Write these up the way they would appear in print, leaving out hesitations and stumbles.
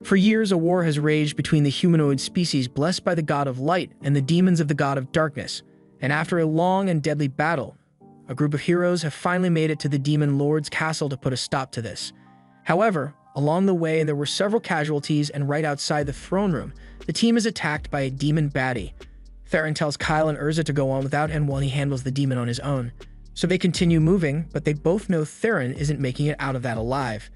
For years, a war has raged between the humanoid species blessed by the god of light and the demons of the god of darkness, and after a long and deadly battle, a group of heroes have finally made it to the Demon Lord's castle to put a stop to this. However, along the way, there were several casualties, and right outside the throne room, the team is attacked by a demon baddie. Theron tells Kyle and Urza to go on without him while he handles the demon on his own. So they continue moving, but they both know Theron isn't making it out of that alive.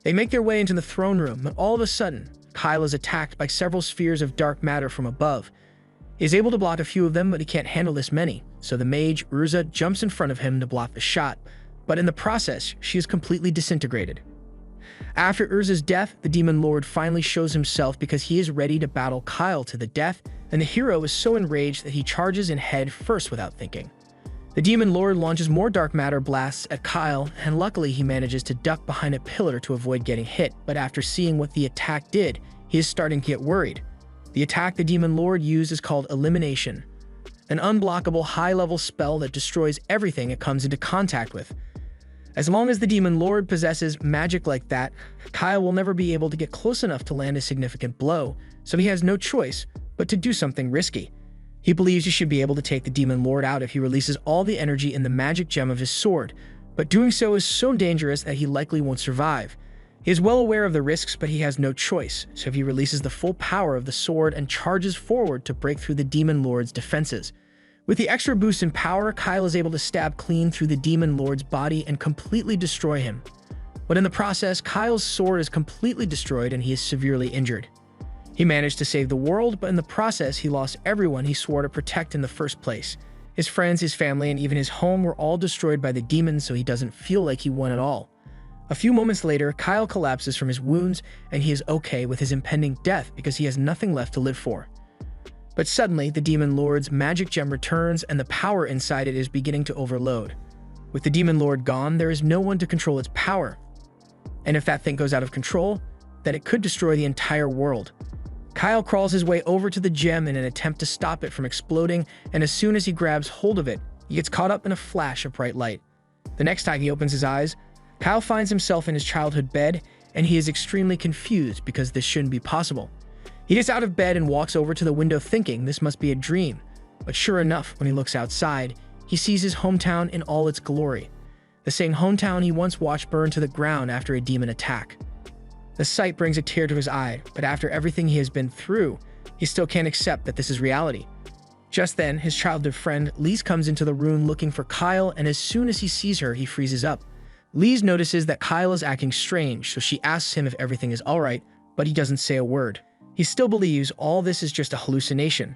They make their way into the throne room, but all of a sudden, Kyle is attacked by several spheres of dark matter from above. He is able to block a few of them, but he can't handle this many, so the mage, Urza, jumps in front of him to block the shot, but in the process, she is completely disintegrated. After Urza's death, the Demon Lord finally shows himself because he is ready to battle Kyle to the death, and the hero is so enraged that he charges in head first without thinking. The Demon Lord launches more dark matter blasts at Kyle, and luckily he manages to duck behind a pillar to avoid getting hit, but after seeing what the attack did, he is starting to get worried. The attack the Demon Lord used is called Elimination, an unblockable high-level spell that destroys everything it comes into contact with. As long as the Demon Lord possesses magic like that, Kyle will never be able to get close enough to land a significant blow, so he has no choice but to do something risky. He believes he should be able to take the Demon Lord out if he releases all the energy in the magic gem of his sword, but doing so is so dangerous that he likely won't survive. He is well aware of the risks, but he has no choice, so he releases the full power of the sword and charges forward to break through the Demon Lord's defenses. With the extra boost in power, Kyle is able to stab clean through the Demon Lord's body and completely destroy him. But in the process, Kyle's sword is completely destroyed and he is severely injured. He managed to save the world, but in the process, he lost everyone he swore to protect in the first place. His friends, his family, and even his home were all destroyed by the demons, so he doesn't feel like he won at all. A few moments later, Kyle collapses from his wounds, and he is okay with his impending death because he has nothing left to live for. But suddenly, the Demon Lord's magic gem returns, and the power inside it is beginning to overload. With the Demon Lord gone, there is no one to control its power. And if that thing goes out of control, then it could destroy the entire world. Kyle crawls his way over to the gem in an attempt to stop it from exploding, and as soon as he grabs hold of it, he gets caught up in a flash of bright light. The next time he opens his eyes, Kyle finds himself in his childhood bed, and he is extremely confused because this shouldn't be possible. He gets out of bed and walks over to the window thinking this must be a dream, but sure enough, when he looks outside, he sees his hometown in all its glory. The same hometown he once watched burn to the ground after a demon attack. The sight brings a tear to his eye, but after everything he has been through, he still can't accept that this is reality. Just then, his childhood friend, Lise, comes into the room looking for Kyle, and as soon as he sees her, he freezes up. Lise notices that Kyle is acting strange, so she asks him if everything is alright, but he doesn't say a word. He still believes all this is just a hallucination,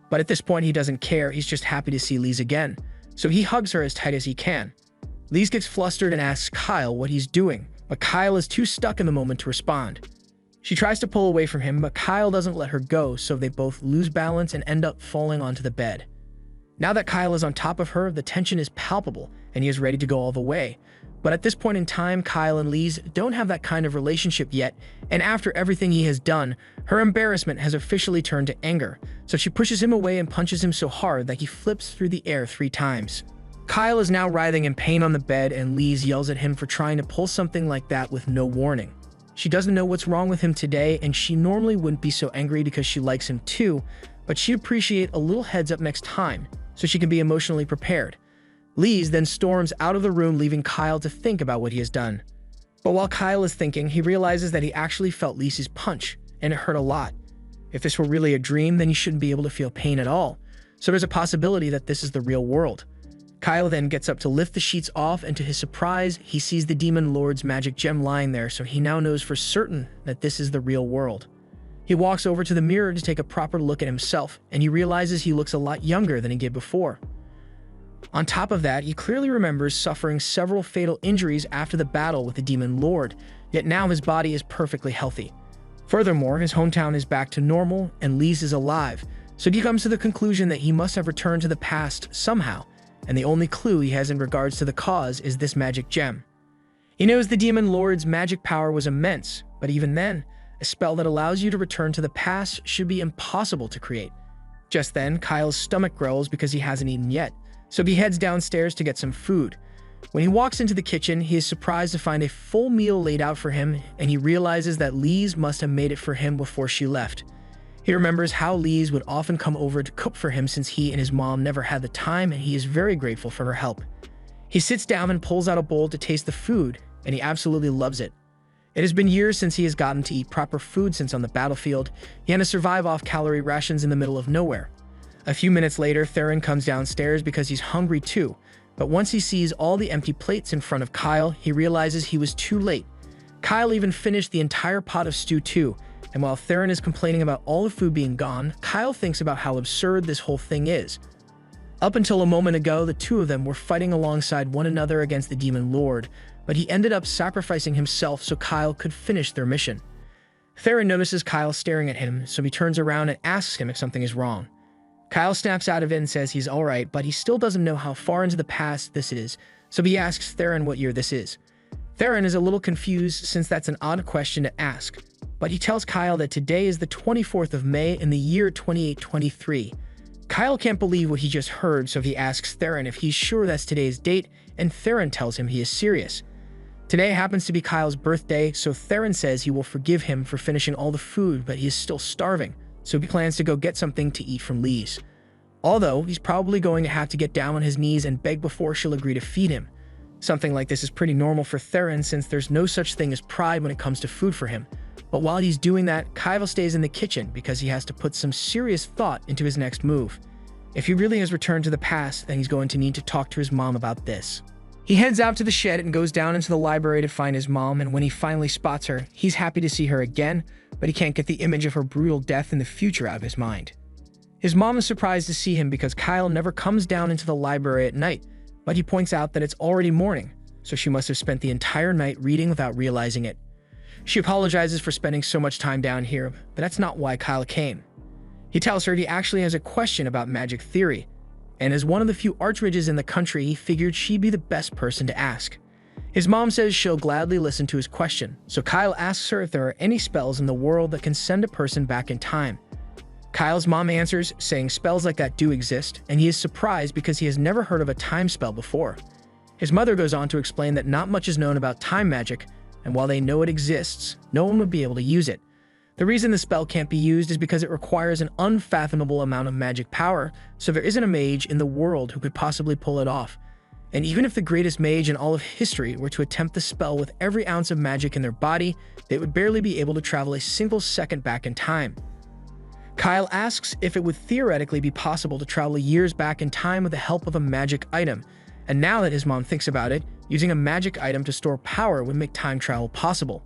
but at this point he doesn't care, he's just happy to see Lise again, so he hugs her as tight as he can. Lise gets flustered and asks Kyle what he's doing, but Kyle is too stuck in the moment to respond. She tries to pull away from him, but Kyle doesn't let her go, so they both lose balance and end up falling onto the bed. Now that Kyle is on top of her, the tension is palpable, and he is ready to go all the way. But at this point in time, Kyle and Lise don't have that kind of relationship yet, and after everything he has done, her embarrassment has officially turned to anger, so she pushes him away and punches him so hard that he flips through the air 3 times. Kyle is now writhing in pain on the bed, and Lise yells at him for trying to pull something like that with no warning. She doesn't know what's wrong with him today, and she normally wouldn't be so angry because she likes him too, but she'd appreciate a little heads up next time, so she can be emotionally prepared. Lise then storms out of the room, leaving Kyle to think about what he has done. But while Kyle is thinking, he realizes that he actually felt Lise's punch, and it hurt a lot. If this were really a dream, then he shouldn't be able to feel pain at all, so there's a possibility that this is the real world. Kyle then gets up to lift the sheets off, and to his surprise, he sees the Demon Lord's magic gem lying there, so he now knows for certain that this is the real world. He walks over to the mirror to take a proper look at himself, and he realizes he looks a lot younger than he did before. On top of that, he clearly remembers suffering several fatal injuries after the battle with the Demon Lord, yet now his body is perfectly healthy. Furthermore, his hometown is back to normal, and Lise is alive, so he comes to the conclusion that he must have returned to the past somehow, and the only clue he has in regards to the cause is this magic gem. He knows the Demon Lord's magic power was immense, but even then, a spell that allows you to return to the past should be impossible to create. Just then, Kyle's stomach growls because he hasn't eaten yet, so he heads downstairs to get some food. When he walks into the kitchen, he is surprised to find a full meal laid out for him, and he realizes that Lise must have made it for him before she left. He remembers how Lise would often come over to cook for him since he and his mom never had the time, and he is very grateful for her help. He sits down and pulls out a bowl to taste the food, and he absolutely loves it. It has been years since he has gotten to eat proper food since on the battlefield. He had to survive off calorie rations in the middle of nowhere. A few minutes later, Theron comes downstairs because he's hungry too, but once he sees all the empty plates in front of Kyle, he realizes he was too late. Kyle even finished the entire pot of stew too, and while Theron is complaining about all the food being gone, Kyle thinks about how absurd this whole thing is. Up until a moment ago, the two of them were fighting alongside one another against the Demon Lord, but he ended up sacrificing himself so Kyle could finish their mission. Theron notices Kyle staring at him, so he turns around and asks him if something is wrong. Kyle snaps out of it and says he's alright, but he still doesn't know how far into the past this is, so he asks Theron what year this is. Theron is a little confused since that's an odd question to ask, but he tells Kyle that today is the 24th of May in the year 2823. Kyle can't believe what he just heard, so he asks Theron if he's sure that's today's date, and Theron tells him he is serious. Today happens to be Kyle's birthday, so Theron says he will forgive him for finishing all the food, but he is still starving, so he plans to go get something to eat from Lise. Although, he's probably going to have to get down on his knees and beg before she'll agree to feed him. Something like this is pretty normal for Theron since there's no such thing as pride when it comes to food for him. But while he's doing that, Kyle stays in the kitchen because he has to put some serious thought into his next move. If he really has returned to the past, then he's going to need to talk to his mom about this. He heads out to the shed and goes down into the library to find his mom, and when he finally spots her, he's happy to see her again, but he can't get the image of her brutal death in the future out of his mind. His mom is surprised to see him because Kyle never comes down into the library at night, but he points out that it's already morning, so she must have spent the entire night reading without realizing it. She apologizes for spending so much time down here, but that's not why Kyle came. He tells her he actually has a question about magic theory, and as one of the few archmages in the country, he figured she'd be the best person to ask. His mom says she'll gladly listen to his question, so Kyle asks her if there are any spells in the world that can send a person back in time. Kyle's mom answers, saying spells like that do exist, and he is surprised because he has never heard of a time spell before. His mother goes on to explain that not much is known about time magic, and while they know it exists, no one would be able to use it. The reason the spell can't be used is because it requires an unfathomable amount of magic power, so there isn't a mage in the world who could possibly pull it off. And even if the greatest mage in all of history were to attempt the spell with every ounce of magic in their body, they would barely be able to travel a single second back in time. Kyle asks if it would theoretically be possible to travel years back in time with the help of a magic item, and now that his mom thinks about it, using a magic item to store power would make time travel possible.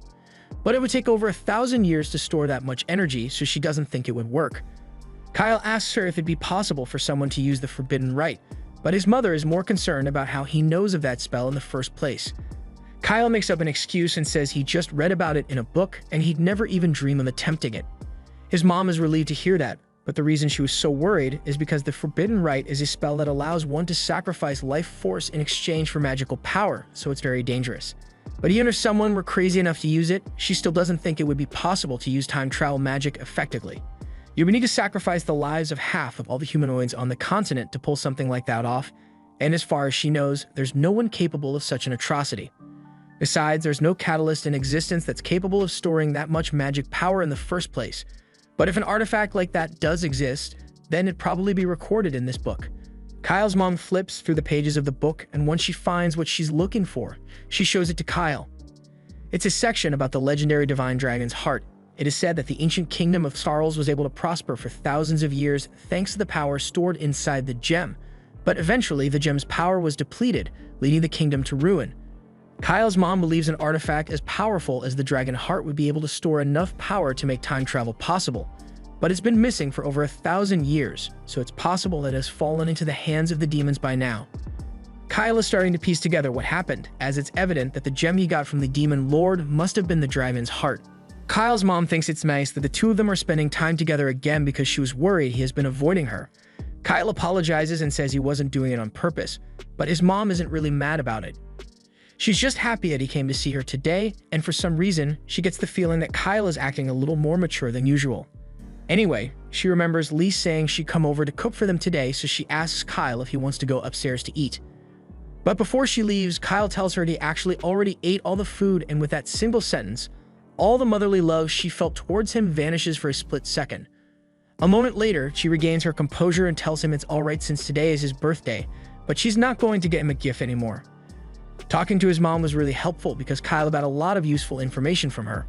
But it would take over 1,000 years to store that much energy, so she doesn't think it would work. Kyle asks her if it'd be possible for someone to use the Forbidden Rite, but his mother is more concerned about how he knows of that spell in the first place. Kyle makes up an excuse and says he just read about it in a book and he'd never even dream of attempting it. His mom is relieved to hear that, but the reason she was so worried is because the Forbidden Rite is a spell that allows one to sacrifice life force in exchange for magical power, so it's very dangerous. But even if someone were crazy enough to use it, she still doesn't think it would be possible to use time travel magic effectively. You would need to sacrifice the lives of half of all the humanoids on the continent to pull something like that off, and as far as she knows, there's no one capable of such an atrocity. Besides, there's no catalyst in existence that's capable of storing that much magic power in the first place. But if an artifact like that does exist, then it'd probably be recorded in this book. Kyle's mom flips through the pages of the book, and once she finds what she's looking for, she shows it to Kyle. It's a section about the legendary divine dragon's heart. It is said that the ancient kingdom of Sarles was able to prosper for thousands of years thanks to the power stored inside the gem, but eventually the gem's power was depleted, leading the kingdom to ruin. Kyle's mom believes an artifact as powerful as the dragon heart would be able to store enough power to make time travel possible, but it's been missing for over 1,000 years, so it's possible that it has fallen into the hands of the demons by now. Kyle is starting to piece together what happened, as it's evident that the gem he got from the demon lord must have been the dragon's heart. Kyle's mom thinks it's nice that the two of them are spending time together again because she was worried he has been avoiding her. Kyle apologizes and says he wasn't doing it on purpose, but his mom isn't really mad about it. She's just happy that he came to see her today, and for some reason, she gets the feeling that Kyle is acting a little more mature than usual. Anyway, she remembers Lise saying she'd come over to cook for them today, so she asks Kyle if he wants to go upstairs to eat. But before she leaves, Kyle tells her he actually already ate all the food, and with that single sentence, all the motherly love she felt towards him vanishes for a split second. A moment later, she regains her composure and tells him it's alright since today is his birthday, but she's not going to get him a gift anymore. Talking to his mom was really helpful because Kyle got a lot of useful information from her.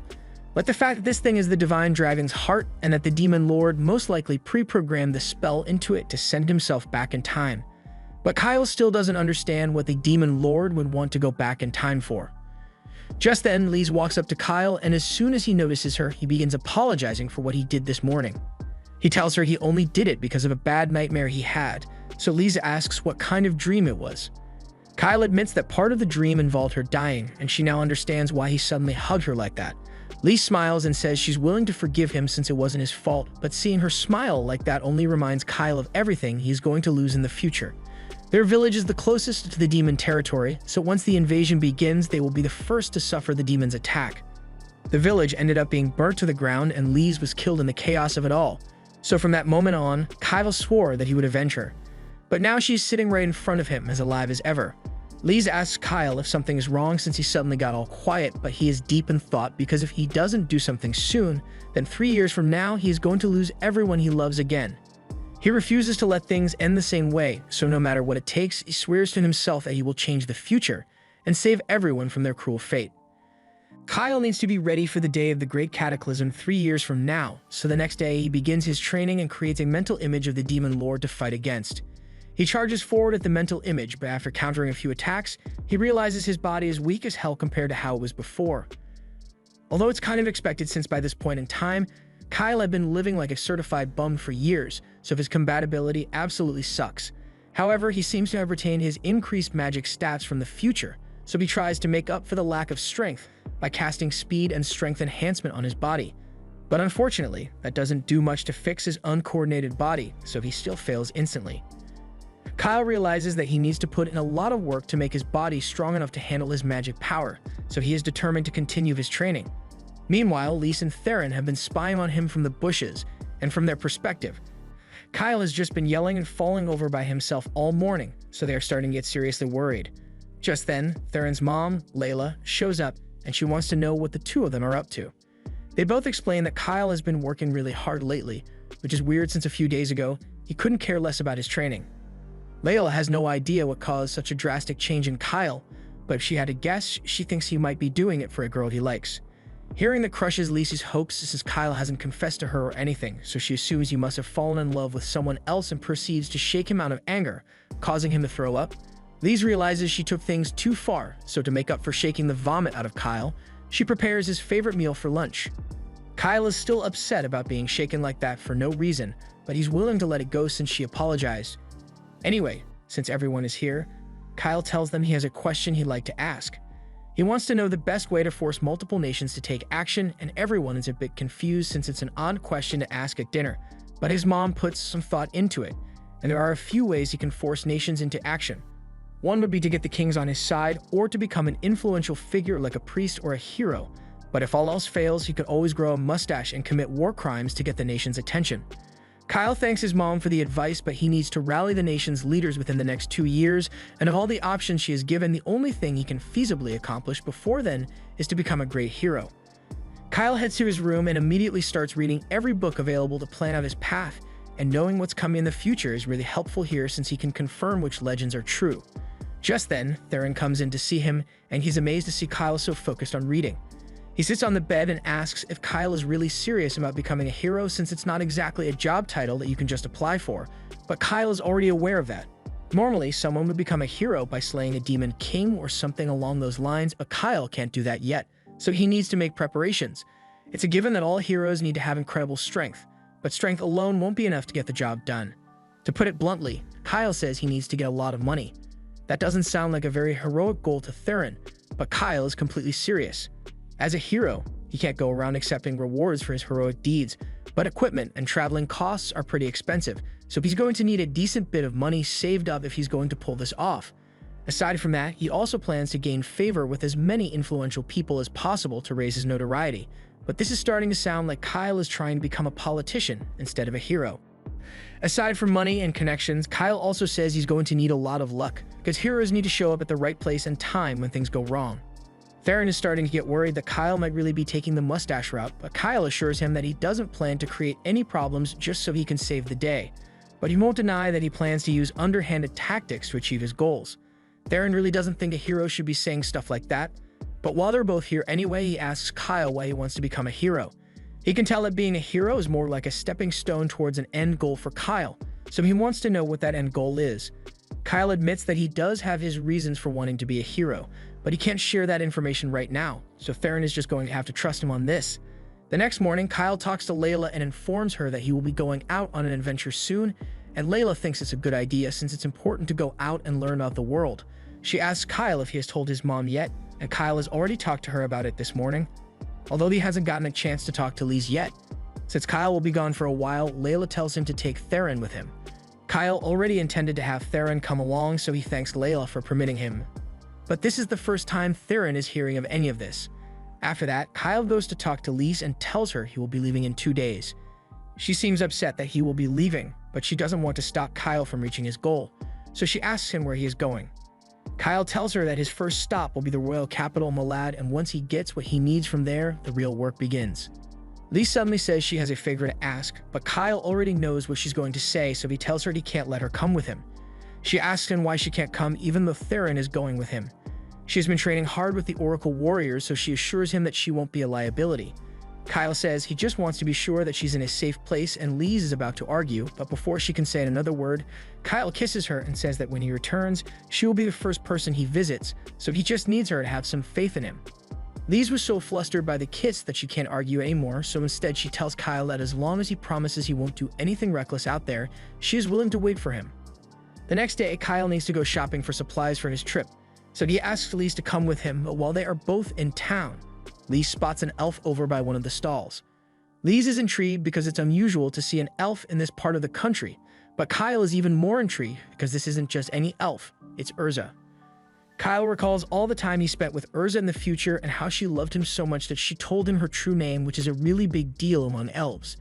Like the fact that this thing is the Divine Dragon's heart and that the Demon Lord most likely pre-programmed the spell into it to send himself back in time. But Kyle still doesn't understand what the Demon Lord would want to go back in time for. Just then, Lise walks up to Kyle, and as soon as he notices her, he begins apologizing for what he did this morning. He tells her he only did it because of a bad nightmare he had, so Lise asks what kind of dream it was. Kyle admits that part of the dream involved her dying, and she now understands why he suddenly hugged her like that. Lise smiles and says she's willing to forgive him since it wasn't his fault, but seeing her smile like that only reminds Kyle of everything he's going to lose in the future. Their village is the closest to the demon territory, so once the invasion begins, they will be the first to suffer the demon's attack. The village ended up being burnt to the ground, and Lise was killed in the chaos of it all. So from that moment on, Kyle swore that he would avenge her. But now she's sitting right in front of him, as alive as ever. Lise asks Kyle if something is wrong since he suddenly got all quiet, but he is deep in thought because if he doesn't do something soon, then 3 years from now he is going to lose everyone he loves again. He refuses to let things end the same way, so no matter what it takes, he swears to himself that he will change the future and save everyone from their cruel fate. Kyle needs to be ready for the day of the Great Cataclysm 3 years from now, so the next day he begins his training and creates a mental image of the Demon Lord to fight against. He charges forward at the mental image, but after countering a few attacks, he realizes his body is weak as hell compared to how it was before. Although it's kind of expected since by this point in time, Kyle had been living like a certified bum for years, so his compatibility absolutely sucks. However, he seems to have retained his increased magic stats from the future, so he tries to make up for the lack of strength by casting speed and strength enhancement on his body. But unfortunately, that doesn't do much to fix his uncoordinated body, so he still fails instantly. Kyle realizes that he needs to put in a lot of work to make his body strong enough to handle his magic power, so he is determined to continue his training. Meanwhile, Lise and Theron have been spying on him from the bushes, and from their perspective, Kyle has just been yelling and falling over by himself all morning, so they are starting to get seriously worried. Just then, Theron's mom, Layla, shows up, and she wants to know what the two of them are up to. They both explain that Kyle has been working really hard lately, which is weird since a few days ago, he couldn't care less about his training. Layla has no idea what caused such a drastic change in Kyle, but if she had to guess, she thinks he might be doing it for a girl he likes. Hearing that crushes Lisa's hopes since Kyle hasn't confessed to her or anything, so she assumes he must have fallen in love with someone else and proceeds to shake him out of anger, causing him to throw up. Lise realizes she took things too far, so to make up for shaking the vomit out of Kyle, she prepares his favorite meal for lunch. Kyle is still upset about being shaken like that for no reason, but he's willing to let it go since she apologized. Anyway, since everyone is here, Kyle tells them he has a question he'd like to ask. He wants to know the best way to force multiple nations to take action, and everyone is a bit confused since it's an odd question to ask at dinner, but his mom puts some thought into it, and there are a few ways he can force nations into action. One would be to get the kings on his side, or to become an influential figure like a priest or a hero, but if all else fails, he could always grow a mustache and commit war crimes to get the nation's attention. Kyle thanks his mom for the advice, but he needs to rally the nation's leaders within the next 2 years, and of all the options she has given, the only thing he can feasibly accomplish before then is to become a great hero. Kyle heads to his room and immediately starts reading every book available to plan out his path, and knowing what's coming in the future is really helpful here since he can confirm which legends are true. Just then, Theron comes in to see him, and he's amazed to see Kyle so focused on reading. He sits on the bed and asks if Kyle is really serious about becoming a hero since it's not exactly a job title that you can just apply for, but Kyle is already aware of that. Normally, someone would become a hero by slaying a demon king or something along those lines, but Kyle can't do that yet, so he needs to make preparations. It's a given that all heroes need to have incredible strength, but strength alone won't be enough to get the job done. To put it bluntly, Kyle says he needs to get a lot of money. That doesn't sound like a very heroic goal to Theron, but Kyle is completely serious. As a hero, he can't go around accepting rewards for his heroic deeds, but equipment and traveling costs are pretty expensive, so he's going to need a decent bit of money saved up if he's going to pull this off. Aside from that, he also plans to gain favor with as many influential people as possible to raise his notoriety, but this is starting to sound like Kyle is trying to become a politician instead of a hero. Aside from money and connections, Kyle also says he's going to need a lot of luck, because heroes need to show up at the right place and time when things go wrong. Theron is starting to get worried that Kyle might really be taking the mustache route, but Kyle assures him that he doesn't plan to create any problems just so he can save the day. But he won't deny that he plans to use underhanded tactics to achieve his goals. Theron really doesn't think a hero should be saying stuff like that, but while they're both here anyway, he asks Kyle why he wants to become a hero. He can tell that being a hero is more like a stepping stone towards an end goal for Kyle, so he wants to know what that end goal is. Kyle admits that he does have his reasons for wanting to be a hero, but he can't share that information right now, so Theron is just going to have to trust him on this. The next morning, Kyle talks to Layla and informs her that he will be going out on an adventure soon, and Layla thinks it's a good idea since it's important to go out and learn about the world. She asks Kyle if he has told his mom yet, and Kyle has already talked to her about it this morning, although he hasn't gotten a chance to talk to Lise yet. Since Kyle will be gone for a while, Layla tells him to take Theron with him. Kyle already intended to have Theron come along, so he thanks Layla for permitting him. But this is the first time Theron is hearing of any of this. After that, Kyle goes to talk to Lise and tells her he will be leaving in 2 days. She seems upset that he will be leaving, but she doesn't want to stop Kyle from reaching his goal, so she asks him where he is going. Kyle tells her that his first stop will be the royal capital, Malad, and once he gets what he needs from there, the real work begins. Lise suddenly says she has a favor to ask, but Kyle already knows what she's going to say, so he tells her he can't let her come with him. She asks him why she can't come even though Theron is going with him. She has been training hard with the Oracle Warriors, so she assures him that she won't be a liability. Kyle says he just wants to be sure that she's in a safe place, and Lise is about to argue, but before she can say another word, Kyle kisses her and says that when he returns, she will be the first person he visits, so he just needs her to have some faith in him. Lise was so flustered by the kiss that she can't argue anymore, so instead she tells Kyle that as long as he promises he won't do anything reckless out there, she is willing to wait for him. The next day, Kyle needs to go shopping for supplies for his trip, so he asks Lise to come with him, but while they are both in town, Lise spots an elf over by one of the stalls. Lise is intrigued because it's unusual to see an elf in this part of the country, but Kyle is even more intrigued because this isn't just any elf, it's Urza. Kyle recalls all the time he spent with Urza in the future and how she loved him so much that she told him her true name, which is a really big deal among elves.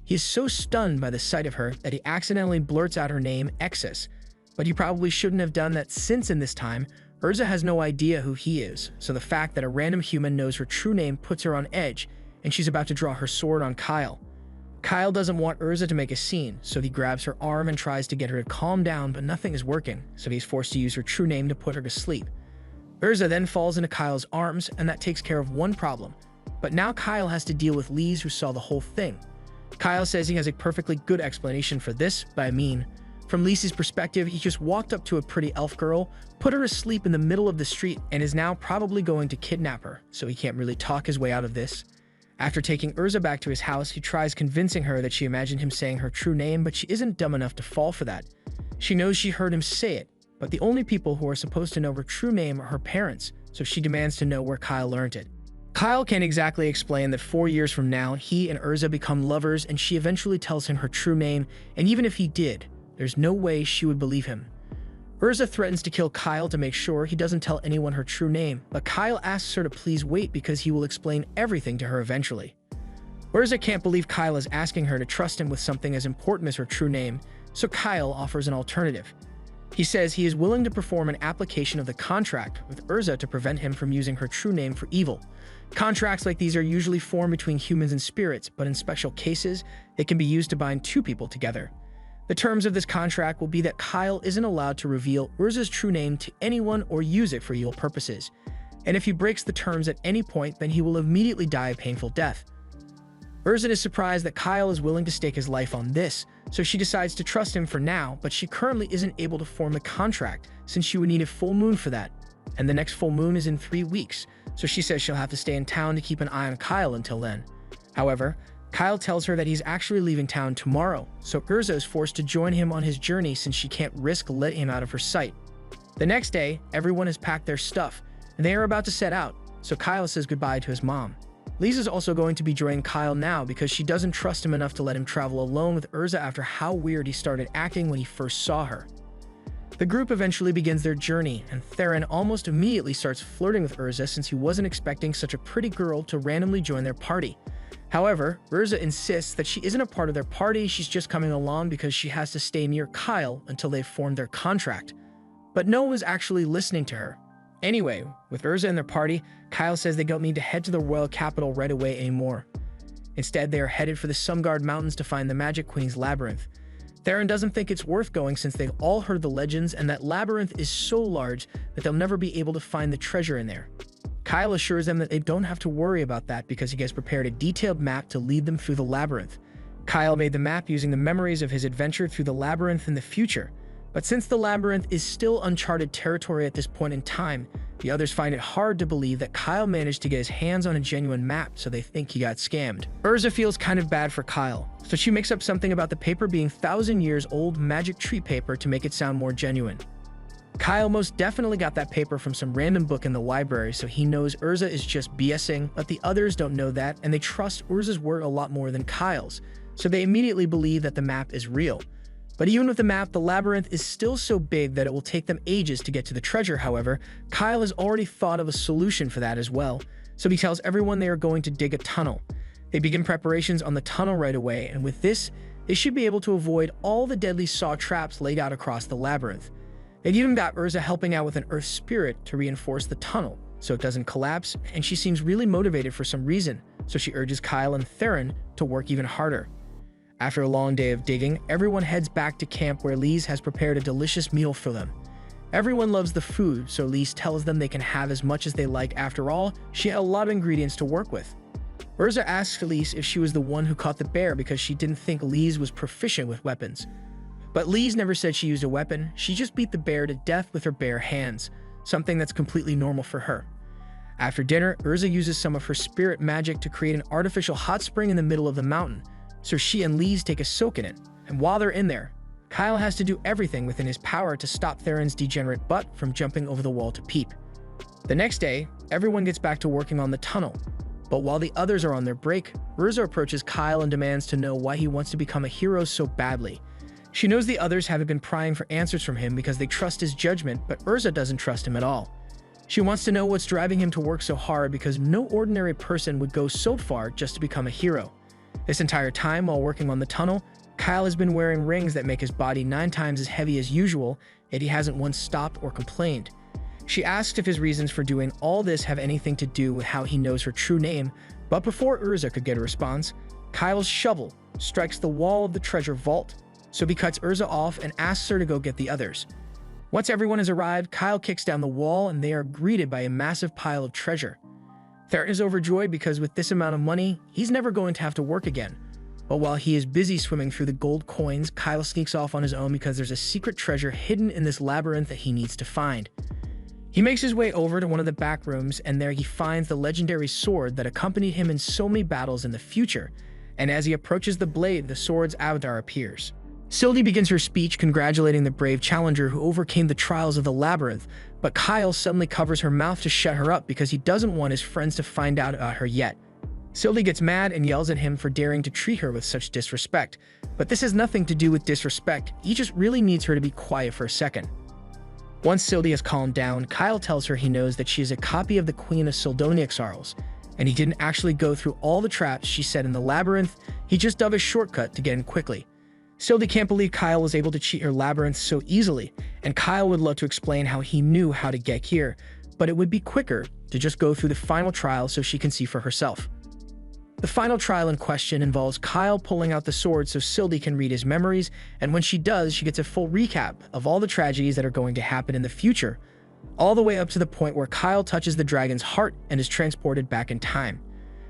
He is so stunned by the sight of her that he accidentally blurts out her name, Exis, but he probably shouldn't have done that since in this time, Urza has no idea who he is, so the fact that a random human knows her true name puts her on edge, and she's about to draw her sword on Kyle. Kyle doesn't want Urza to make a scene, so he grabs her arm and tries to get her to calm down, but nothing is working, so he's forced to use her true name to put her to sleep. Urza then falls into Kyle's arms, and that takes care of one problem, but now Kyle has to deal with Lise, who saw the whole thing. Kyle says he has a perfectly good explanation for this, but I mean, from Lise's perspective, he just walked up to a pretty elf girl, put her asleep in the middle of the street, and is now probably going to kidnap her, so he can't really talk his way out of this. After taking Urza back to his house, he tries convincing her that she imagined him saying her true name, but she isn't dumb enough to fall for that. She knows she heard him say it, but the only people who are supposed to know her true name are her parents, so she demands to know where Kyle learned it. Kyle can't exactly explain that 4 years from now, he and Urza become lovers, and she eventually tells him her true name, and even if he did, there's no way she would believe him. Urza threatens to kill Kyle to make sure he doesn't tell anyone her true name, but Kyle asks her to please wait because he will explain everything to her eventually. Urza can't believe Kyle is asking her to trust him with something as important as her true name, so Kyle offers an alternative. He says he is willing to perform an application of the contract with Urza to prevent him from using her true name for evil. Contracts like these are usually formed between humans and spirits, but in special cases, they can be used to bind two people together. The terms of this contract will be that Kyle isn't allowed to reveal Urza's true name to anyone or use it for evil purposes, and if he breaks the terms at any point, then he will immediately die a painful death. Urza is surprised that Kyle is willing to stake his life on this, so she decides to trust him for now, but she currently isn't able to form the contract since she would need a full moon for that, and the next full moon is in 3 weeks, so she says she'll have to stay in town to keep an eye on Kyle until then. However, Kyle tells her that he's actually leaving town tomorrow, so Urza is forced to join him on his journey since she can't risk letting him out of her sight. The next day, everyone has packed their stuff, and they are about to set out, so Kyle says goodbye to his mom. Lise is also going to be joining Kyle now because she doesn't trust him enough to let him travel alone with Urza after how weird he started acting when he first saw her. The group eventually begins their journey, and Theron almost immediately starts flirting with Urza since he wasn't expecting such a pretty girl to randomly join their party. However, Urza insists that she isn't a part of their party, she's just coming along because she has to stay near Kyle until they've formed their contract. But no one was actually listening to her. Anyway, with Urza and their party, Kyle says they don't need to head to the royal capital right away anymore. Instead, they are headed for the Sumgard Mountains to find the Magic Queen's labyrinth. Theron doesn't think it's worth going since they've all heard the legends and that labyrinth is so large that they'll never be able to find the treasure in there. Kyle assures them that they don't have to worry about that because he has prepared a detailed map to lead them through the labyrinth. Kyle made the map using the memories of his adventure through the labyrinth in the future. But since the labyrinth is still uncharted territory at this point in time, the others find it hard to believe that Kyle managed to get his hands on a genuine map, so they think he got scammed. Urza feels kind of bad for Kyle, so she makes up something about the paper being 1,000 years old magic tree paper to make it sound more genuine. Kyle most definitely got that paper from some random book in the library, so he knows Urza is just BSing, but the others don't know that, and they trust Urza's word a lot more than Kyle's, so they immediately believe that the map is real. But even with the map, the labyrinth is still so big that it will take them ages to get to the treasure. However, Kyle has already thought of a solution for that as well, so he tells everyone they are going to dig a tunnel. They begin preparations on the tunnel right away, and with this, they should be able to avoid all the deadly saw traps laid out across the labyrinth. They've even got Urza helping out with an earth spirit to reinforce the tunnel, so it doesn't collapse, and she seems really motivated for some reason, so she urges Kyle and Theron to work even harder. After a long day of digging, everyone heads back to camp where Lise has prepared a delicious meal for them. Everyone loves the food, so Lise tells them they can have as much as they like. After all, she had a lot of ingredients to work with. Urza asks Lise if she was the one who caught the bear because she didn't think Lise was proficient with weapons. But Lise never said she used a weapon, she just beat the bear to death with her bare hands, something that's completely normal for her. After dinner, Urza uses some of her spirit magic to create an artificial hot spring in the middle of the mountain, so she and Lise take a soak in it, and while they're in there, Kyle has to do everything within his power to stop Theron's degenerate butt from jumping over the wall to peep. The next day, everyone gets back to working on the tunnel, but while the others are on their break, Urza approaches Kyle and demands to know why he wants to become a hero so badly. She knows the others haven't been prying for answers from him because they trust his judgment, but Urza doesn't trust him at all. She wants to know what's driving him to work so hard because no ordinary person would go so far just to become a hero. This entire time while working on the tunnel, Kyle has been wearing rings that make his body 9 times as heavy as usual, yet he hasn't once stopped or complained. She asks if his reasons for doing all this have anything to do with how he knows her true name, but before Urza could get a response, Kyle's shovel strikes the wall of the treasure vault, so he cuts Urza off and asks her to go get the others. Once everyone has arrived, Kyle kicks down the wall and they are greeted by a massive pile of treasure. Theron is overjoyed because with this amount of money, he's never going to have to work again. But while he is busy swimming through the gold coins, Kyle sneaks off on his own because there's a secret treasure hidden in this labyrinth that he needs to find. He makes his way over to one of the back rooms, and there he finds the legendary sword that accompanied him in so many battles in the future, and as he approaches the blade, the sword's avatar appears. Sylvie begins her speech congratulating the brave challenger who overcame the trials of the labyrinth, but Kyle suddenly covers her mouth to shut her up because he doesn't want his friends to find out about her yet. Sylvie gets mad and yells at him for daring to treat her with such disrespect, but this has nothing to do with disrespect, he just really needs her to be quiet for a second. Once Sylvie has calmed down, Kyle tells her he knows that she is a copy of the Queen of Sildoniaxarles, and he didn't actually go through all the traps she set in the labyrinth, he just dug a shortcut to get in quickly. Sylvie can't believe Kyle was able to cheat her labyrinth so easily, and Kyle would love to explain how he knew how to get here, but it would be quicker to just go through the final trial so she can see for herself. The final trial in question involves Kyle pulling out the sword so Sylvie can read his memories, and when she does, she gets a full recap of all the tragedies that are going to happen in the future, all the way up to the point where Kyle touches the dragon's heart and is transported back in time.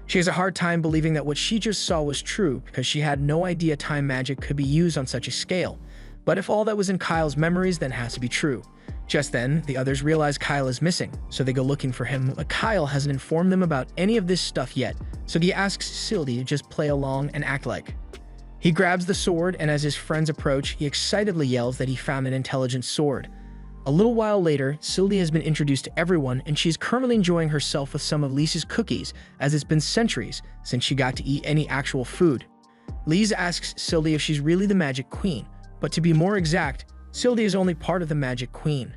She has a hard time believing that what she just saw was true because she had no idea time magic could be used on such a scale. But if all that was in Kyle's memories, then it has to be true. Just then, the others realize Kyle is missing, so they go looking for him, but Kyle hasn't informed them about any of this stuff yet, so he asks Sylvie to just play along and act like. He grabs the sword, and as his friends approach, he excitedly yells that he found an intelligent sword. A little while later, Sylvie has been introduced to everyone, and she's currently enjoying herself with some of Lisa's cookies, as it's been centuries since she got to eat any actual food. Lisa asks Sylvie if she's really the Magic Queen, but to be more exact, Sylvie is only part of the Magic Queen.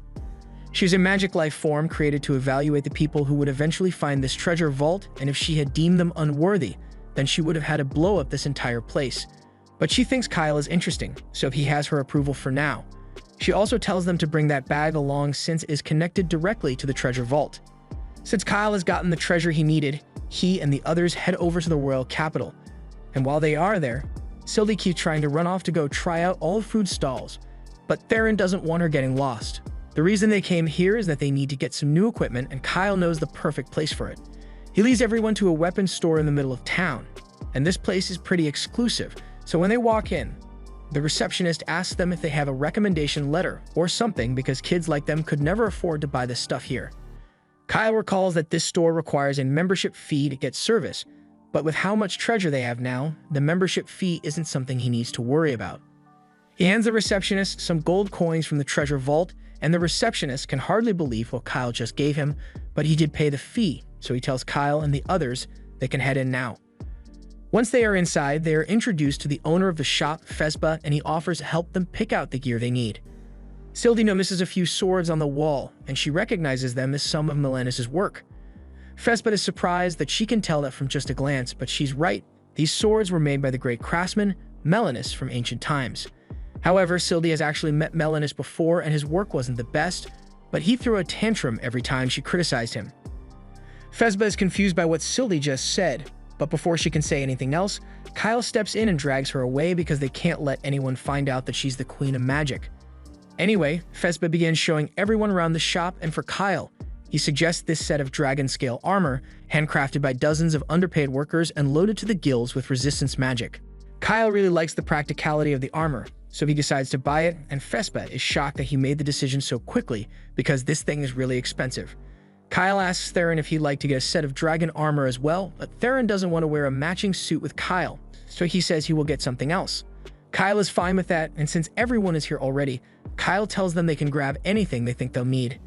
She's a magic life form created to evaluate the people who would eventually find this treasure vault, and if she had deemed them unworthy, then she would have had to blow up this entire place. But she thinks Kyle is interesting, so he has her approval for now. She also tells them to bring that bag along since it is connected directly to the treasure vault. Since Kyle has gotten the treasure he needed, he and the others head over to the royal capital. And while they are there, Sylvie keeps trying to run off to go try out all the food stalls, but Theron doesn't want her getting lost. The reason they came here is that they need to get some new equipment, and Kyle knows the perfect place for it. He leads everyone to a weapons store in the middle of town, and this place is pretty exclusive, so when they walk in, the receptionist asks them if they have a recommendation letter or something because kids like them could never afford to buy this stuff here. Kyle recalls that this store requires a membership fee to get service, but with how much treasure they have now, the membership fee isn't something he needs to worry about. He hands the receptionist some gold coins from the treasure vault, and the receptionist can hardly believe what Kyle just gave him, but he did pay the fee, so he tells Kyle and the others they can head in now. Once they are inside, they are introduced to the owner of the shop, Fespa, and he offers to help them pick out the gear they need. Sylvie notices a few swords on the wall, and she recognizes them as some of Melanis's work. Fespa is surprised that she can tell that from just a glance, but she's right. These swords were made by the great craftsman, Melanis, from ancient times. However, Sylvie has actually met Melanis before, and his work wasn't the best, but he threw a tantrum every time she criticized him. Fespa is confused by what Sylvie just said, but before she can say anything else, Kyle steps in and drags her away because they can't let anyone find out that she's the Queen of Magic. Anyway, Fespa begins showing everyone around the shop, and for Kyle, he suggests this set of dragon-scale armor, handcrafted by dozens of underpaid workers and loaded to the gills with resistance magic. Kyle really likes the practicality of the armor, so he decides to buy it, and Fespa is shocked that he made the decision so quickly because this thing is really expensive. Kyle asks Theron if he'd like to get a set of dragon armor as well, but Theron doesn't want to wear a matching suit with Kyle, so he says he will get something else. Kyle is fine with that, and since everyone is here already, Kyle tells them they can grab anything they think they'll need.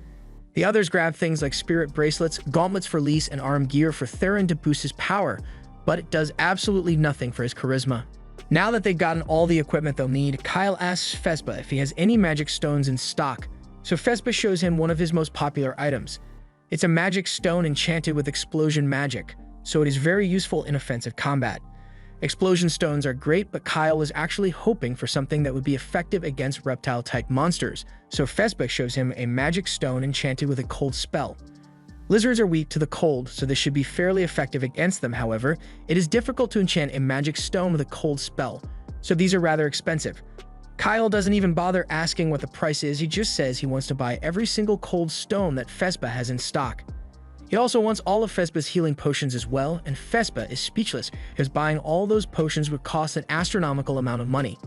The others grab things like spirit bracelets, gauntlets for Lys, and arm gear for Theron to boost his power, but it does absolutely nothing for his charisma. Now that they've gotten all the equipment they'll need, Kyle asks Fespa if he has any magic stones in stock, so Fespa shows him one of his most popular items. It's a magic stone enchanted with explosion magic, so it is very useful in offensive combat. Explosion stones are great, but Kyle is actually hoping for something that would be effective against reptile-type monsters, so Fespa shows him a magic stone enchanted with a cold spell. Lizards are weak to the cold, so this should be fairly effective against them. However, it is difficult to enchant a magic stone with a cold spell, so these are rather expensive. Kyle doesn't even bother asking what the price is, he just says he wants to buy every single cold stone that Fespa has in stock. He also wants all of Fespa's healing potions as well, and Fespa is speechless because buying all those potions would cost an astronomical amount of money.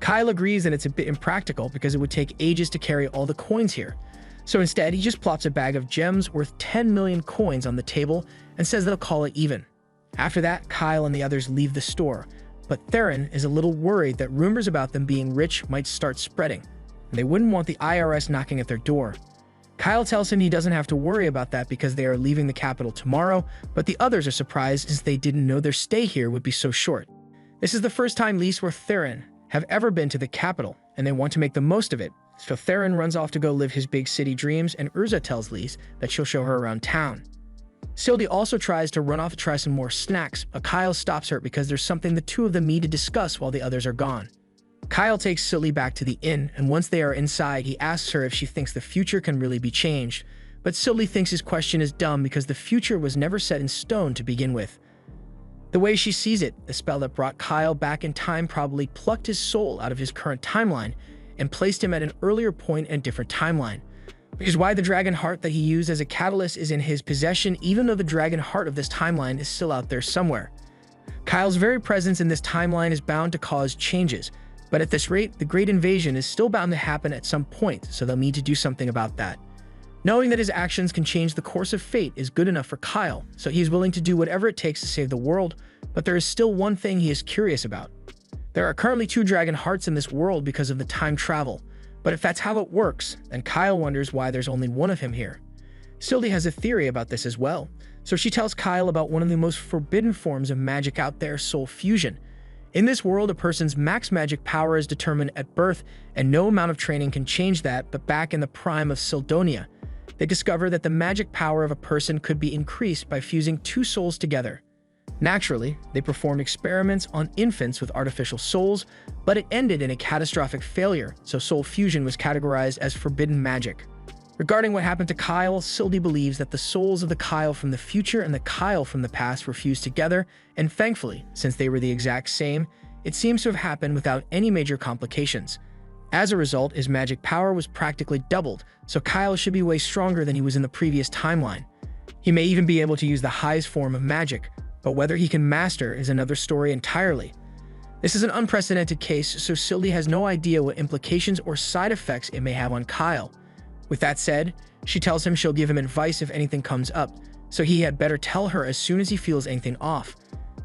Kyle agrees that it's a bit impractical because it would take ages to carry all the coins here. So instead, he just plops a bag of gems worth 10 million coins on the table and says they'll call it even. After that, Kyle and the others leave the store, but Theron is a little worried that rumors about them being rich might start spreading, and they wouldn't want the IRS knocking at their door. Kyle tells him he doesn't have to worry about that because they are leaving the capital tomorrow, but the others are surprised as they didn't know their stay here would be so short. This is the first time Lys or Theron have ever been to the capital, and they want to make the most of it, so Theron runs off to go live his big city dreams, and Urza tells Lys that she'll show her around town. Sylvie also tries to run off to try some more snacks, but Kyle stops her because there's something the two of them need to discuss while the others are gone. Kyle takes Sylvie back to the inn, and once they are inside, he asks her if she thinks the future can really be changed, but Sylvie thinks his question is dumb because the future was never set in stone to begin with. The way she sees it, the spell that brought Kyle back in time probably plucked his soul out of his current timeline and placed him at an earlier point in a different timeline, which is why the dragon heart that he used as a catalyst is in his possession, even though the dragon heart of this timeline is still out there somewhere. Kyle's very presence in this timeline is bound to cause changes, but at this rate, the Great Invasion is still bound to happen at some point, so they'll need to do something about that. Knowing that his actions can change the course of fate is good enough for Kyle, so he's willing to do whatever it takes to save the world, but there is still one thing he is curious about. There are currently 2 dragon hearts in this world because of the time travel, but if that's how it works, then Kyle wonders why there's only one of him here. Sylvie has a theory about this as well, so she tells Kyle about one of the most forbidden forms of magic out there, soul fusion. In this world, a person's max magic power is determined at birth, and no amount of training can change that, but back in the prime of Syldonia, they discover that the magic power of a person could be increased by fusing 2 souls together. Naturally, they performed experiments on infants with artificial souls, but it ended in a catastrophic failure, so soul fusion was categorized as forbidden magic. Regarding what happened to Kyle, Sylvie believes that the souls of the Kyle from the future and the Kyle from the past were fused together, and thankfully, since they were the exact same, it seems to have happened without any major complications. As a result, his magic power was practically doubled, so Kyle should be way stronger than he was in the previous timeline. He may even be able to use the highest form of magic, but whether he can master is another story entirely. This is an unprecedented case, so Sylvie has no idea what implications or side effects it may have on Kyle. With that said, she tells him she'll give him advice if anything comes up, so he had better tell her as soon as he feels anything off.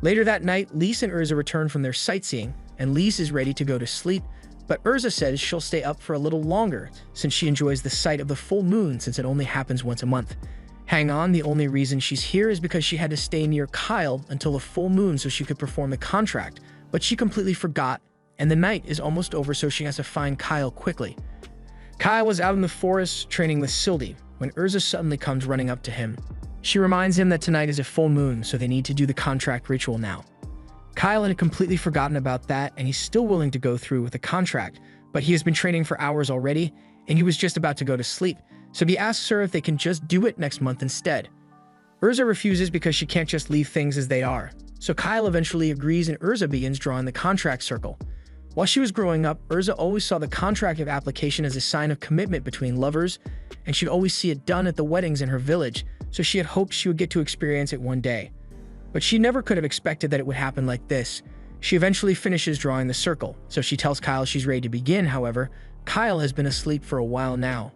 Later that night, Lise and Urza return from their sightseeing, and Lise is ready to go to sleep, but Urza says she'll stay up for a little longer since she enjoys the sight of the full moon since it only happens once a month. Hang on, the only reason she's here is because she had to stay near Kyle until the full moon so she could perform the contract, but she completely forgot, and the night is almost over so she has to find Kyle quickly. Kyle was out in the forest training with Sylvie when Urza suddenly comes running up to him. She reminds him that tonight is a full moon, so they need to do the contract ritual now. Kyle had completely forgotten about that, and he's still willing to go through with the contract, but he has been training for hours already, and he was just about to go to sleep, so he asks her if they can just do it next month instead. Urza refuses because she can't just leave things as they are, so Kyle eventually agrees and Urza begins drawing the contract circle. While she was growing up, Urza always saw the contract of application as a sign of commitment between lovers, and she'd always see it done at the weddings in her village, so she had hoped she would get to experience it one day. But she never could have expected that it would happen like this. She eventually finishes drawing the circle, so she tells Kyle she's ready to begin. However, Kyle has been asleep for a while now.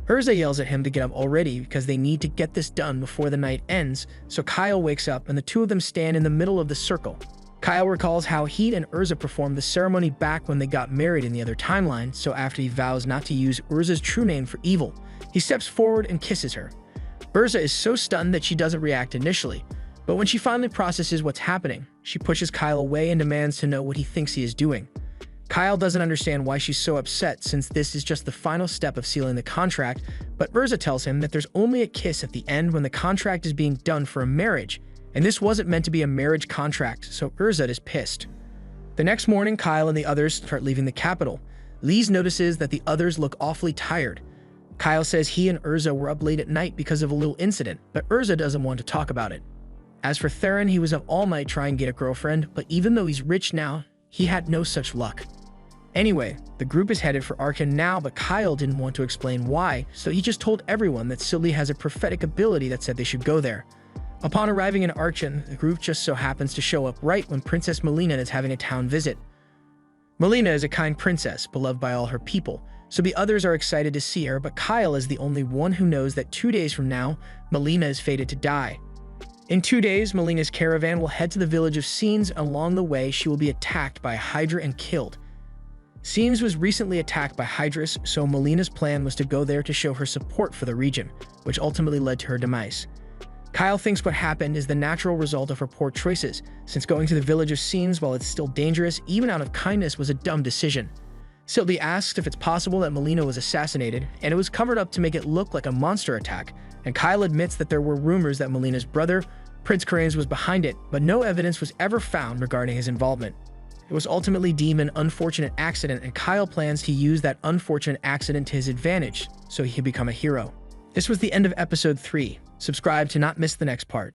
Urza yells at him to get up already because they need to get this done before the night ends, so Kyle wakes up and the two of them stand in the middle of the circle. Kyle recalls how he and Urza performed the ceremony back when they got married in the other timeline, so after he vows not to use Urza's true name for evil, he steps forward and kisses her. Urza is so stunned that she doesn't react initially, but when she finally processes what's happening, she pushes Kyle away and demands to know what he thinks he is doing. Kyle doesn't understand why she's so upset since this is just the final step of sealing the contract, but Urza tells him that there's only a kiss at the end when the contract is being done for a marriage, and this wasn't meant to be a marriage contract, so Urza is pissed. The next morning, Kyle and the others start leaving the capital. Lise notices that the others look awfully tired. Kyle says he and Urza were up late at night because of a little incident, but Urza doesn't want to talk about it. As for Theron, he was up all night trying to get a girlfriend, but even though he's rich now, he had no such luck. Anyway, the group is headed for Arkan now, but Kyle didn't want to explain why, so he just told everyone that Sylvie has a prophetic ability that said they should go there. Upon arriving in Arkan, the group just so happens to show up right when Princess Melina is having a town visit. Melina is a kind princess, beloved by all her people, so the others are excited to see her, but Kyle is the only one who knows that 2 days from now, Melina is fated to die. In 2 days, Melina's caravan will head to the village of Scenes. Along the way, she will be attacked by a Hydra and killed. Scenes was recently attacked by Hydras, so Melina's plan was to go there to show her support for the region, which ultimately led to her demise. Kyle thinks what happened is the natural result of her poor choices, since going to the village of Scenes while it's still dangerous, even out of kindness, was a dumb decision. Sylvie asks if it's possible that Melina was assassinated, and it was covered up to make it look like a monster attack, and Kyle admits that there were rumors that Melina's brother, Prince Karanes, was behind it, but no evidence was ever found regarding his involvement. It was ultimately deemed an unfortunate accident, and Kyle plans to use that unfortunate accident to his advantage, so he can become a hero. This was the end of episode 3. Subscribe to not miss the next part.